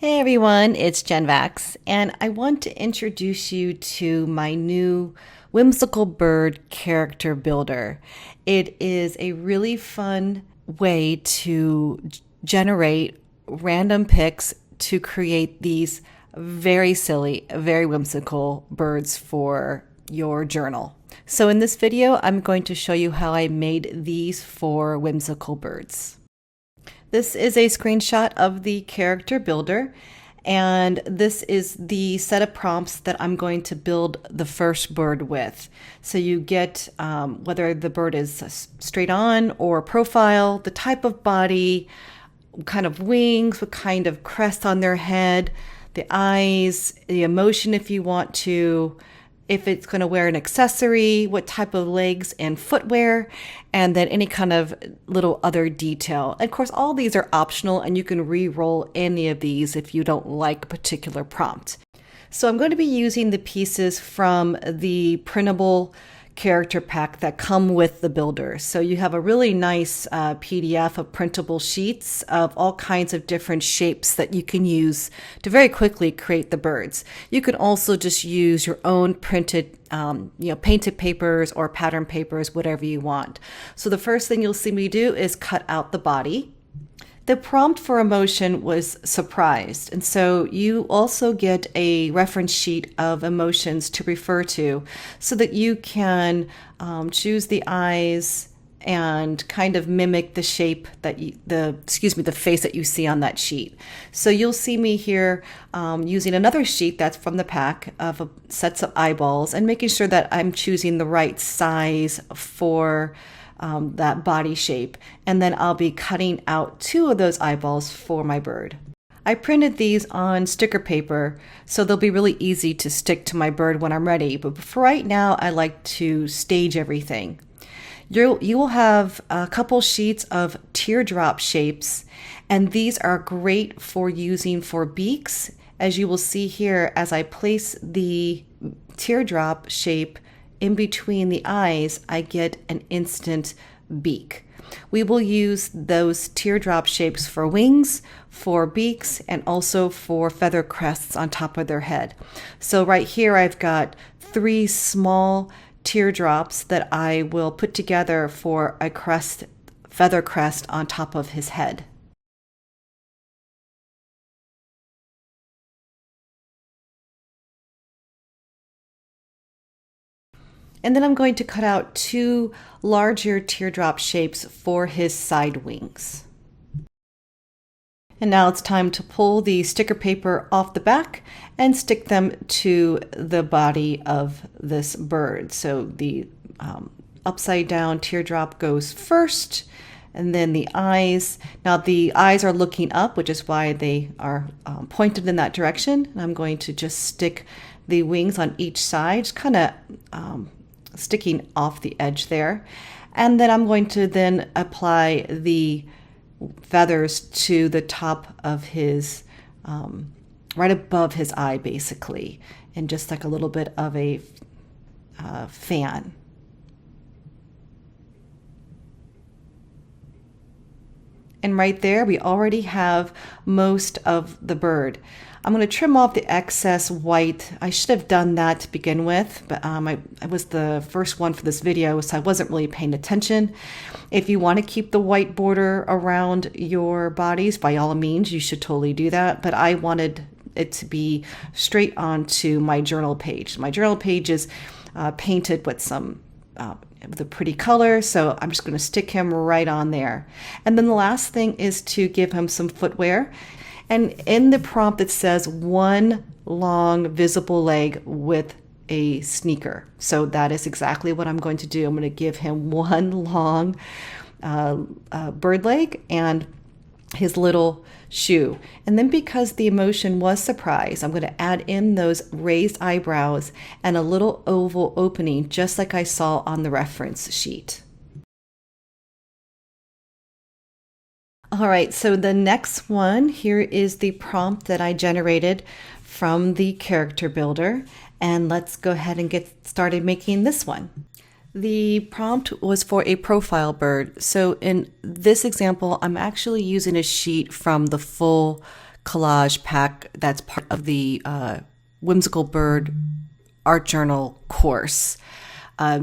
Hey everyone, it's Jen Vax, and I want to introduce you to my new Whimsical Bird Character Builder. It is a really fun way to generate random pics to create these very silly, very whimsical birds for your journal. So in this video, I'm going to show you how I made these 4 whimsical birds. This is a screenshot of the character builder, and this is the set of prompts that I'm going to build the first bird with. So you get whether the bird is straight on or profile, the type of body, what kind of wings, what kind of crest on their head, the eyes, the emotion if you want to, if it's going to wear an accessory, what type of legs and footwear, and then any kind of little other detail. And of course, all these are optional and you can re-roll any of these if you don't like a particular prompt. So I'm going to be using the pieces from the printable character pack that come with the builder. So you have a really nice PDF of printable sheets of all kinds of different shapes that you can use to very quickly create the birds. You can also just use your own printed, painted papers or pattern papers, whatever you want. So the first thing you'll see me do is cut out the body. The prompt for emotion was surprised, and so you also get a reference sheet of emotions to refer to so that you can choose the eyes and kind of mimic the shape that the face that you see on that sheet. So you'll see me here using another sheet that's from the pack of sets of eyeballs and making sure that I'm choosing the right size for that body shape, and then I'll be cutting out 2 of those eyeballs for my bird. I printed these on sticker paper so they'll be really easy to stick to my bird when I'm ready, but for right now I like to stage everything. You will have a couple sheets of teardrop shapes, and these are great for using for beaks, as you will see here as I place the teardrop shape in between the eyes, I get an instant beak. We will use those teardrop shapes for wings, for beaks, and also for feather crests on top of their head. So right here I've got 3 small teardrops that I will put together for a feather crest on top of his head. And then I'm going to cut out 2 larger teardrop shapes for his side wings. And now it's time to pull the sticker paper off the back and stick them to the body of this bird. So the upside down teardrop goes first, and then the eyes. Now the eyes are looking up, which is why they are pointed in that direction. And I'm going to just stick the wings on each side, just kind of sticking off the edge there. And then I'm going to then apply the feathers to the top of his, right above his eye basically, and just like a little bit of a fan. And right there, we already have most of the bird. I'm going to trim off the excess white. I should have done that to begin with, but I was the first one for this video, so I wasn't really paying attention. If you want to keep the white border around your bodies, by all means, you should totally do that. But I wanted it to be straight onto my journal page. My journal page is painted with some with a pretty color, so I'm just going to stick him right on there. And then the last thing is to give him some footwear. And in the prompt it says 1 long visible leg with a sneaker. So that is exactly what I'm going to do. I'm going to give him 1 long bird leg and his little shoe. And then because the emotion was surprise, I'm going to add in those raised eyebrows and a little oval opening, just like I saw on the reference sheet. All right, so the next one here is the prompt that I generated from the character builder, and let's go ahead and get started making this one. The prompt was for a profile bird. So in this example, I'm actually using a sheet from the full collage pack that's part of the Whimsical Bird Art Journal course.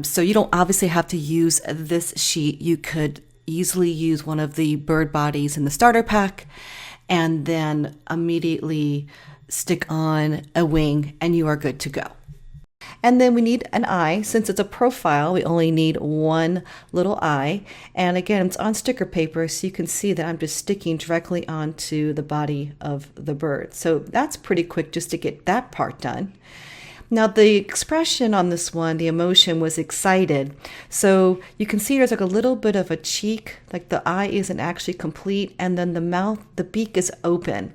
So you don't obviously have to use this sheet. You could easily use one of the bird bodies in the starter pack and then immediately stick on a wing and you are good to go. And then we need an eye. Since it's a profile, we only need one little eye. And again, it's on sticker paper, so you can see that I'm just sticking directly onto the body of the bird. So that's pretty quick just to get that part done. Now the expression on this one, the emotion was excited. So you can see there's like a little bit of a cheek, like the eye isn't actually complete, and then the mouth, the beak is open.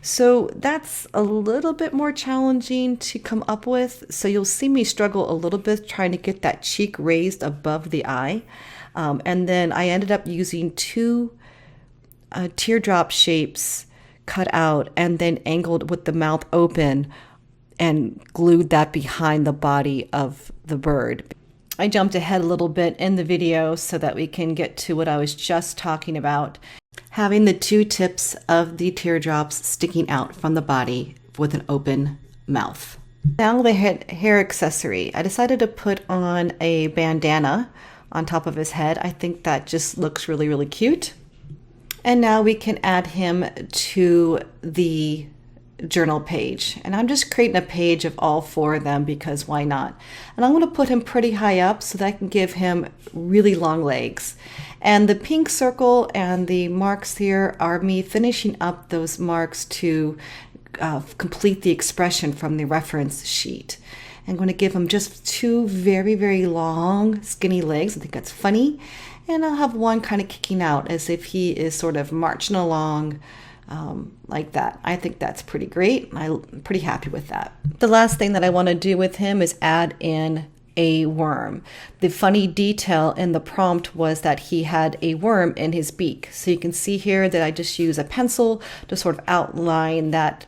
So that's a little bit more challenging to come up with. So you'll see me struggle a little bit trying to get that cheek raised above the eye. And then I ended up using two teardrop shapes cut out and then angled with the mouth open and glued that behind the body of the bird. I jumped ahead a little bit in the video so that we can get to what I was just talking about. Having the two tips of the teardrops sticking out from the body with an open mouth. Now the hair accessory. I decided to put on a bandana on top of his head. I think that just looks really, really cute. And now we can add him to the journal page. And I'm just creating a page of all four of them because why not? And I'm going to put him pretty high up so that I can give him really long legs. And the pink circle and the marks here are me finishing up those marks to complete the expression from the reference sheet. I'm going to give him just two very, very long skinny legs. I think that's funny. And I'll have one kind of kicking out as if he is sort of marching along like that. I think that's pretty great. I'm pretty happy with that. The last thing that I want to do with him is add in a worm. The funny detail in the prompt was that he had a worm in his beak. So you can see here that I just use a pencil to sort of outline that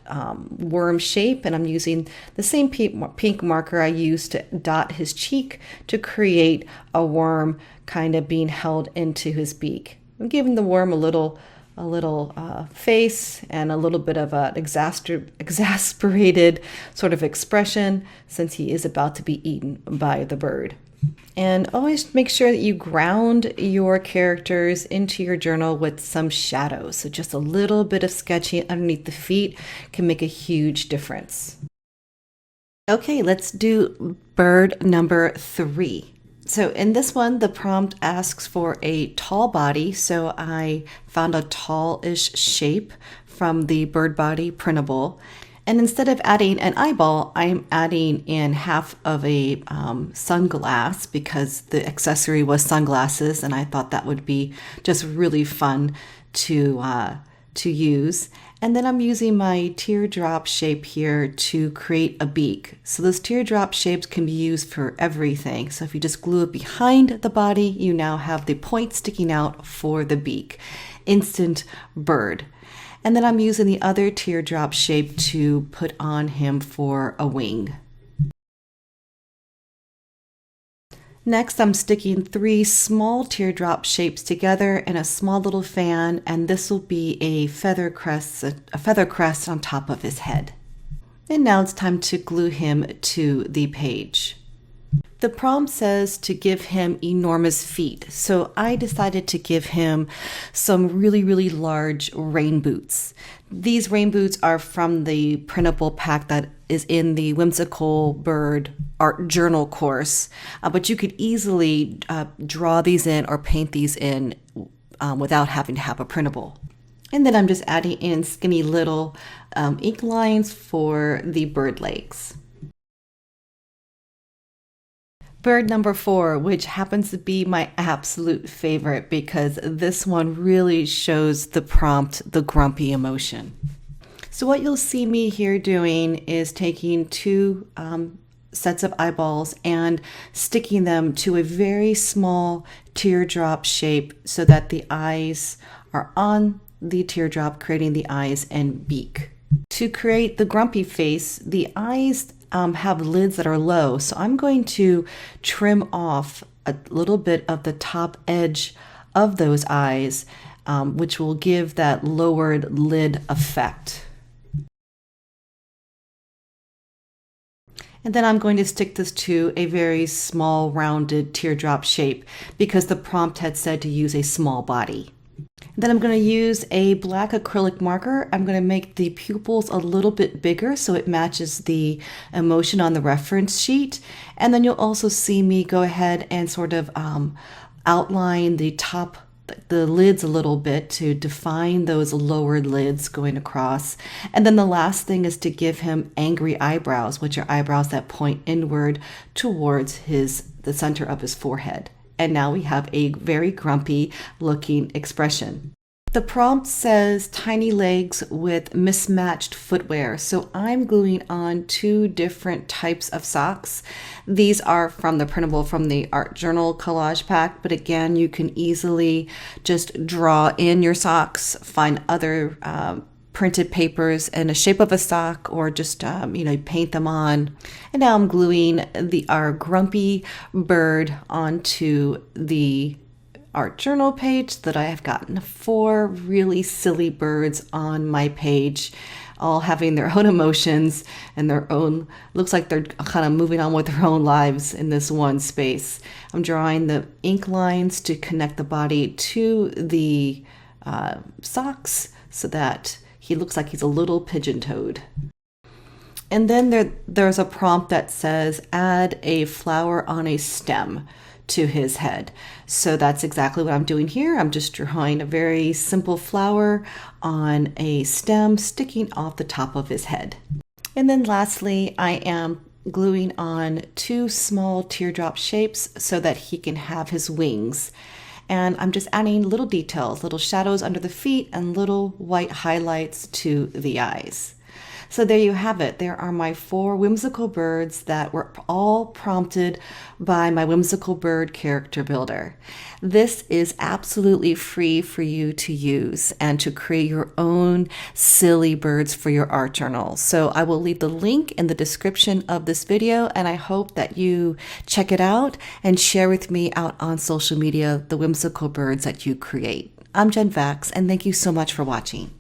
worm shape, and I'm using the same pink marker I used to dot his cheek to create a worm kind of being held into his beak. I'm giving the worm a little face and a little bit of an exasperated sort of expression since he is about to be eaten by the bird. And always make sure that you ground your characters into your journal with some shadows. So just a little bit of sketching underneath the feet can make a huge difference. Okay, let's do bird number 3. So in this one, the prompt asks for a tall body. So I found a tallish shape from the bird body printable. And instead of adding an eyeball, I'm adding in half of a sunglass because the accessory was sunglasses. And I thought that would be just really fun to use. And then I'm using my teardrop shape here to create a beak. So those teardrop shapes can be used for everything. So if you just glue it behind the body, you now have the point sticking out for the beak. Instant bird. And then I'm using the other teardrop shape to put on him for a wing. Next, I'm sticking 3 small teardrop shapes together in a small little fan, and this will be a feather crest on top of his head. And now it's time to glue him to the page. The prompt says to give him enormous feet, so I decided to give him some really, really large rain boots. These rain boots are from the printable pack that is in the Whimsical Bird Art Journal course, but you could easily draw these in or paint these in without having to have a printable. And then I'm just adding in skinny little ink lines for the bird legs. Bird number 4, which happens to be my absolute favorite because this one really shows the prompt, the grumpy emotion. So what you'll see me here doing is taking 2 sets of eyeballs and sticking them to a very small teardrop shape so that the eyes are on the teardrop, creating the eyes and beak. To create the grumpy face, the eyes have lids that are low, so I'm going to trim off a little bit of the top edge of those eyes, which will give that lowered lid effect. And then I'm going to stick this to a very small rounded teardrop shape because the prompt had said to use a small body. Then I'm going to use a black acrylic marker. I'm going to make the pupils a little bit bigger so it matches the emotion on the reference sheet. And then you'll also see me go ahead and sort of outline the lids a little bit to define those lowered lids going across. And then the last thing is to give him angry eyebrows, which are eyebrows that point inward towards the center of his forehead. And now we have a very grumpy looking expression. The prompt says tiny legs with mismatched footwear. So I'm gluing on 2 different types of socks. These are from the art journal collage pack, but again, you can easily just draw in your socks, find other printed papers in the shape of a sock, or just paint them on. And now I'm gluing our grumpy bird onto the art journal page that I have gotten 4 really silly birds on my page, all having their own emotions and their own, looks like they're kind of moving on with their own lives in this one space. I'm drawing the ink lines to connect the body to the socks so that he looks like he's a little pigeon-toed. And then there's a prompt that says add a flower on a stem to his head. So that's exactly what I'm doing here. I'm just drawing a very simple flower on a stem sticking off the top of his head. And then lastly, I am gluing on 2 small teardrop shapes so that he can have his wings. And I'm just adding little details, little shadows under the feet and little white highlights to the eyes. So there you have it. There are my 4 whimsical birds that were all prompted by my Whimsical Bird Character Builder. This is absolutely free for you to use and to create your own silly birds for your art journal. So I will leave the link in the description of this video, and I hope that you check it out and share with me out on social media the whimsical birds that you create. I'm Jen Vax, and thank you so much for watching.